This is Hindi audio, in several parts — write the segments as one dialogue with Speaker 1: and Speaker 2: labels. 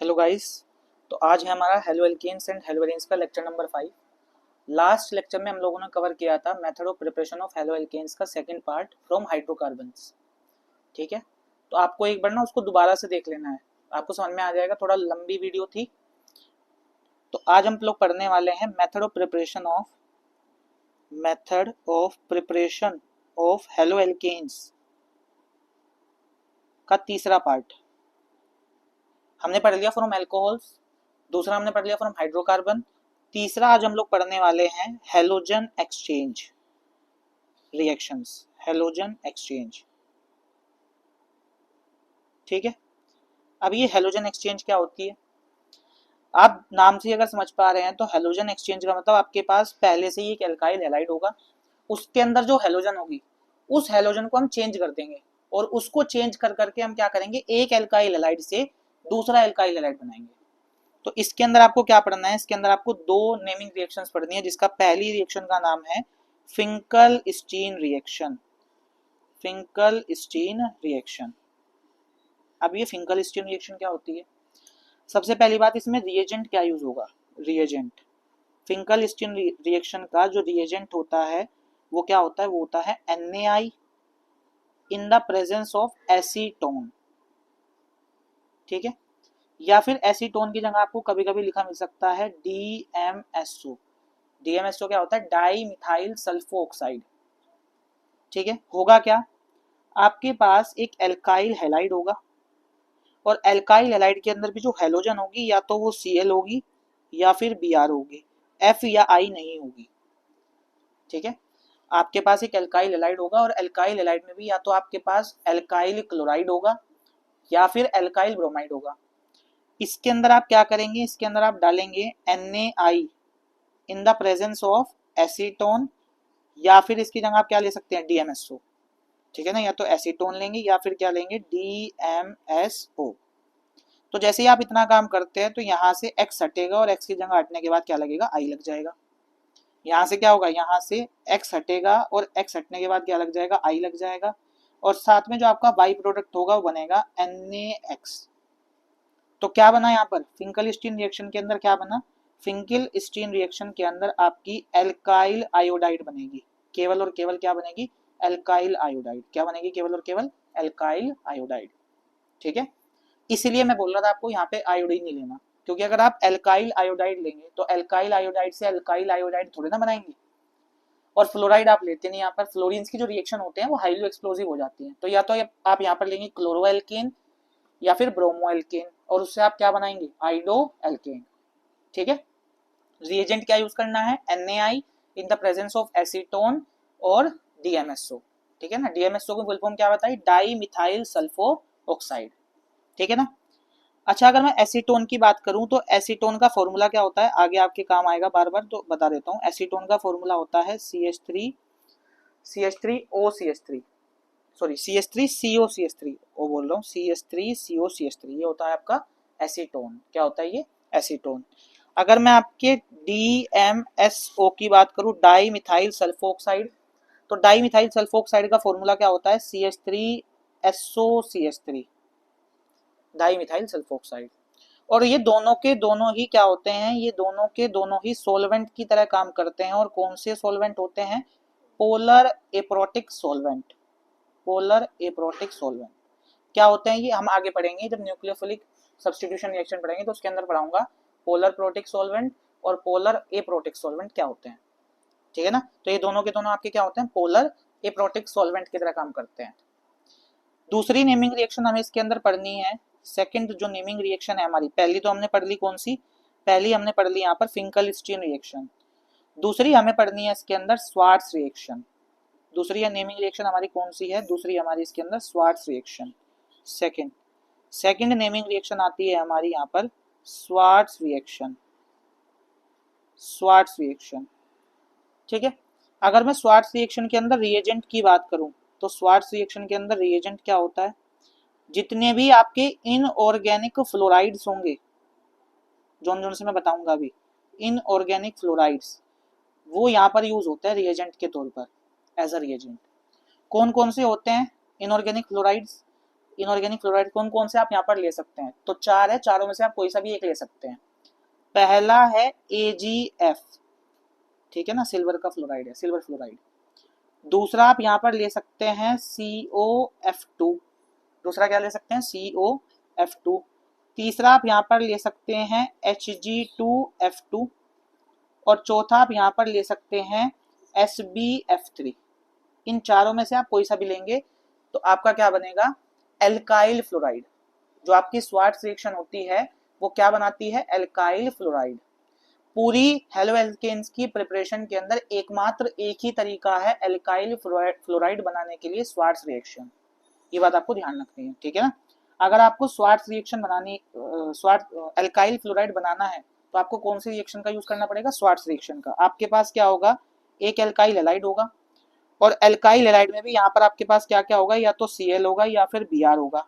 Speaker 1: Hello guys. तो आज है हमारा halo alkanes and halo arenes का लेक्चर नंबर 5। लास्ट लेक्चर में हम लोगों ने कवर किया था method of preparation of halo alkanes का सेकंड पार्ट फ्रॉम हाइड्रोकार्बन्स। ठीक है, तो आपको एक बार ना उसको दोबारा से देख लेना है, आपको समझ में आ जाएगा। थोड़ा लंबी वीडियो थी। तो आज हम लोग पढ़ने वाले हैं method of preparation of halo alkanes का तीसरा पार्ट। हमने पढ़ लिया फ्रॉम एल्कोहल्स, दूसरा हमने पढ़ लिया फ्रॉम हाइड्रोकार्बन, तीसरा आज हम लोग पढ़ने वाले हैं halogen exchange reactions, halogen exchange. ठीक है, अब ये हेलोजन एक्सचेंज क्या होती है, आप नाम से अगर समझ पा रहे हैं तो हेलोजन एक्सचेंज का मतलब आपके पास पहले से ही एक एल्काइल हैलाइड होगा, उसके अंदर जो हेलोजन होगी उस हेलोजन को हम चेंज कर देंगे और उसको चेंज कर करके हम क्या करेंगे, एक एल्काइल हैलाइड से दूसरा एल्काइल हैलाइड बनाएंगे। तो इसके अंदर आपको क्या पढ़ना है, इसके अंदर आपको दो नेमिंग रिएक्शंस पढ़नी है, जिसका पहली रिएक्शन का नाम है फिंकल-स्टीन रिएक्शन। Finkel-Stein reaction. अब ये फिंकल-स्टीन रिएक्शन क्या होती है, सबसे पहली बात इसमें रिएजेंट क्या यूज होगा। रिएजेंट फिंकल-स्टीन रिएक्शन का जो रिएजेंट होता है वो क्या होता है, वो होता है NaI in the presence of acetone. ठीक है, या फिर एसीटोन की जगह आपको कभी कभी लिखा मिल सकता है DMSO। DMSO क्या होता है, डाई मिथाइल सल्फो ऑक्साइड। ठीक है, होगा क्या, आपके पास एक एल्काइल हैलाइड होगा और एल्काइल हैलाइड के अंदर भी जो हेलोजन होगी या तो वो Cl होगी या फिर Br होगी, F या I नहीं होगी। ठीक है, आपके पास एक एल्काइल हैलाइड होगा और एल्काइल हैलाइड में भी या तो आपके पास एल्काइल क्लोराइड होगा या फिर एल्काइल ब्रोमाइड होगा। इसके अंदर आप क्या करेंगे, इसके अंदर आप डालेंगे NaI in the presence of acetone या फिर इसकी जगह आप क्या ले सकते हैं, DMSO। ठीक है ना, या तो एसीटोन लेंगे या फिर क्या लेंगे, DMSO। तो जैसे ही आप इतना काम करते हैं तो यहाँ से X हटेगा और X की जगह हटने के बाद क्या लगेगा, I लग जाएगा। यहाँ से क्या होगा, यहाँ से X हटेगा और X हटने के बाद क्या लग जाएगा, I लग जाएगा। और साथ में जो आपका बाई प्रोडक्ट होगा वो बनेगा NaX। तो क्या बना यहाँ पर, फिंकल-स्टीन रिएक्शन के अंदर क्या बना, फिंकल-स्टीन रिएक्शन के अंदर आपकी एल्काइल आयोडाइड बनेगी, केवल और केवल क्या बनेगी, एल्काइल आयोडाइड। क्या बनेगी, केवल और केवल एल्काइल आयोडाइड। ठीक है, इसलिए मैं बोल रहा था आपको यहाँ पे आयोडीन नहीं लेना, क्योंकि अगर आप एल्काइल आयोडाइड लेंगे तो एल्काइल आयोडाइड से एल्काइल आयोडाइड थोड़े ना बनाएंगे। और फ्लोराइड आप लेते नहीं, यहाँ पर फ्लोरीन्स की जो रिएक्शन होते हैं वो हाईली एक्सप्लोसिव हो जाती है। तो या तो आप यहाँ पर लेंगे क्लोरोएल्केन या फिर ब्रोमोएल्केन और उससे आप क्या बनाएंगे, आइडो एल्केन। ठीक है, रिएजेंट क्या यूज करना है, NaI in the presence of acetone और DMSO। ठीक है ना, DMSO की फुल फॉर्म क्या बताई, डाई मिथाइल सल्फो ऑक्साइड। ठीक है ना। अच्छा, अगर मैं एसीटोन की बात करूं तो एसीटोन का फॉर्मूला क्या होता है, आगे आपके काम आएगा बार बार, तो बता देता हूं। एसीटोन का फॉर्मूला होता है CH3CH3OCH3, सॉरी CH3COCH3, वो बोल रहा हूँ CH3COCH3, ये होता है आपका एसीटोन। क्या होता है ये, एसीटोन। अगर मैं आपके DMSO की बात करूं, डाई मिथाइल सल्फोक्साइड, तो डाई मिथाइल सल्फोक्साइड का फॉर्मूला क्या होता है, CH3SOCH3, डाई मिथाइल सल्फोक्साइड। और ये दोनों के दोनों ही क्या होते हैं, ये दोनों के दोनों ही सोलवेंट की तरह काम करते हैं। और कौन से सोलवेंट होते हैं, polar aprotic solvent. Polar aprotic solvent क्या होते हैं, ये हम आगे पढ़ेंगे जब न्यूक्लियोफिलिक सब्स्टिट्यूशन रिएक्शन पढ़ेंगे तो उसके अंदर पढ़ाऊंगा पोलर प्रोटिक सोलवेंट और पोलर एप्रोटिक सोलवेंट क्या होते हैं। ठीक है ना, तो ये दोनों के दोनों आपके क्या होते हैं, पोलर एप्रोटिक सोलवेंट की तरह काम करते हैं। दूसरी नेमिंग रिएक्शन हमें इसके अंदर पढ़नी है, सेकंड जो नेमिंग रिएक्शन है हमारी, पहली तो हमने पढ़ ली कौन सी, पहली हमने पढ़ ली यहाँ पर फिंकल-स्टीन रिएक्शन। दूसरी हमें पढ़नी है इसके अंदर स्वार्ट्स रिएक्शन। दूसरी नेमिंग रिएक्शन हमारी कौन सी है, दूसरी हमारी इसके अंदर Swarts reaction. Second naming reaction आती है हमारी यहाँ पर स्वार्ट्स रिएक्शन। स्वार्ट्स रिएक्शन, ठीक है। अगर मैं स्वार्ट्स रिएक्शन के अंदर रिएजेंट की बात करूं तो स्वार्ट्स रिएक्शन के अंदर रिएजेंट क्या होता है, जितने भी आपके इनऑर्गेनिक फ्लोराइड्स होंगे, जोन जोन से मैं बताऊंगा अभी, इनऑर्गेनिक फ्लोराइड्स वो यहाँ पर यूज होता है रिएजेंट के तौर पर, एज अ रिएजेंट। कौन कौन से होते हैं इनऑर्गेनिक फ्लोराइड्स, इनऑर्गेनिक फ्लोराइड कौन कौन से आप यहाँ पर ले सकते हैं, तो 4 है, चारों में से आप कोई सा भी एक ले सकते हैं। पहला है AgF, ठीक है ना, सिल्वर का फ्लोराइड है, सिल्वर फ्लोराइड। दूसरा आप यहाँ पर ले सकते हैं COF2, दूसरा क्या ले सकते हैं, COF2। तीसरा आप यहाँ पर ले सकते हैं Hg2F2, और चौथा आप यहाँ पर ले सकते हैं SbF3। इन चारों में से आप कोई सा भी लेंगे तो आपका क्या बनेगा, एल्काइल फ्लोराइड। जो आपकी स्वार्ट्ज रिएक्शन होती है वो क्या बनाती है, एल्काइल फ्लोराइड। पूरी हेलो एल्केन्स की प्रिपरेशन के अंदर एकमात्र एक ही तरीका है एल्काइल फ्लोराइड बनाने के लिए, स्वार्ट्ज रिएक्शन। ये बात आपको ध्यान रखनी है, ठीक है ना। अगर आपको स्वार्ट्ज रिएक्शन बनानी, एल्काइल फ्लोराइड बनाना है तो आपको कौन सी रिएक्शन का यूज करना पड़ेगा, स्वार्ट्ज रिएक्शन का। आपके पास क्या होगा, एक एल्काइल हैलाइड होगा, और एल्काइल हैलाइड में भी यहाँ पर आपके पास क्या क्या होगा, या तो Cl होगा या फिर Br होगा,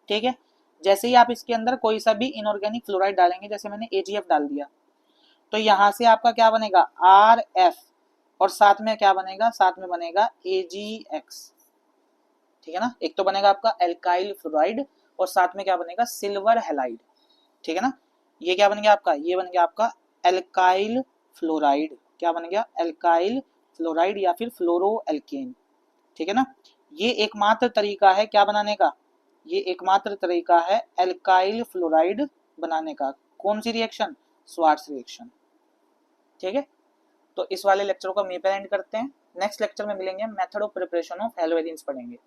Speaker 1: ठीक है। जैसे ही आप इसके अंदर कोई सा भी इनऑर्गेनिक फ्लोराइड डालेंगे, जैसे मैंने AgF डाल दिया, तो यहाँ से आपका क्या बनेगा, RF, और साथ में क्या बनेगा, साथ में बनेगा AgX, ठीक है ना। एक तो बनेगा आपका एल्काइल फ्लोराइड और साथ में क्या बनेगा, सिल्वर हैलाइड, ठीक है ना। ये क्या बन गया आपका, ये बन गया आपका एल्काइल फ्लोराइड। क्या बन गया, एल्काइल फ्लोराइड या फिर फ्लोरो एल्केन, ठीक है ना। ये एकमात्र तरीका है क्या बनाने का, ये एकमात्र तरीका है एल्काइल फ्लोराइड बनाने का। कौन सी रिएक्शन, स्वार्ट्ज रिएक्शन, ठीक है। तो इस वाले लेक्चर को यहीं पे एंड करते हैं। नेक्स्ट लेक्चर में मिलेंगे, मेथड ऑफ प्रिपरेशन ऑफ हेलोइंस पढ़ेंगे।